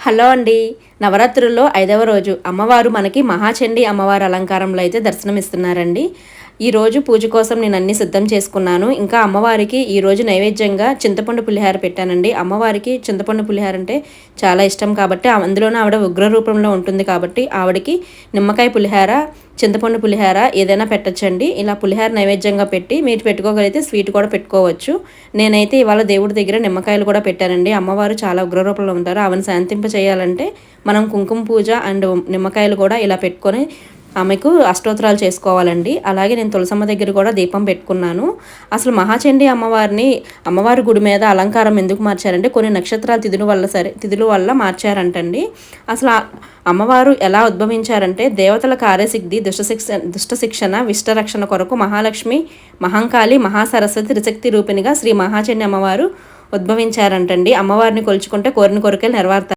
Hello అండి. నవరాత్రుల్లో 5వ రోజు అమ్మవారు మనకి మహాచండీ అమ్మవారి అలంకారంలో అయితే దర్శనమిస్తున్నారండి. ఈరోజు పూజ కోసం నేను అన్నీ సిద్ధం చేసుకున్నాను. ఇంకా అమ్మవారికి ఈరోజు నైవేద్యంగా చింతపండు పులిహార పెట్టానండి. అమ్మవారికి చింతపండు పులిహార అంటే చాలా ఇష్టం కాబట్టి అందులోనూ ఆవిడ ఉగ్ర రూపంలో ఉంటుంది కాబట్టి ఆవిడకి నిమ్మకాయ పులిహార, చింతపండు పులిహార ఏదైనా పెట్టచ్చండి. ఇలా పులిహార నైవేద్యంగా పెట్టి మీరు పెట్టుకోగలిగితే స్వీట్ కూడా పెట్టుకోవచ్చు. నేనైతే ఇవాళ దేవుడి దగ్గర నిమ్మకాయలు కూడా పెట్టానండి. అమ్మవారు చాలా ఉగ్రరూపంలో ఉంటారు. ఆమెను శాంతింప చేయాలంటే మనం కుంకుమ పూజ అండ్ నిమ్మకాయలు కూడా ఇలా పెట్టుకొని ఆమెకు అష్టోత్తరాలు చేసుకోవాలండి. అలాగే నేను తులసమ్మ దగ్గర కూడా దీపం పెట్టుకున్నాను. అసలు మహాచండీ అమ్మవారి గుడి మీద అలంకారం ఎందుకు మార్చారంటే కొన్ని నక్షత్రాల తిథుల వల్ల మార్చారంటండి. అసలు అమ్మవారు ఎలా ఉద్భవించారంటే దేవతల కార్యసిద్ధి, దుష్ట శిక్షణ, విష్టరక్షణ కొరకు మహాలక్ష్మి, మహంకాళి, మహాసరస్వతి త్రిశక్తి రూపిణిగా శ్రీ మహాచండీ అమ్మవారు ఉద్భవించారంటండి. అమ్మవారిని కొలుచుకుంటే కోరిన కోరికలు నెరవేరుతాయి.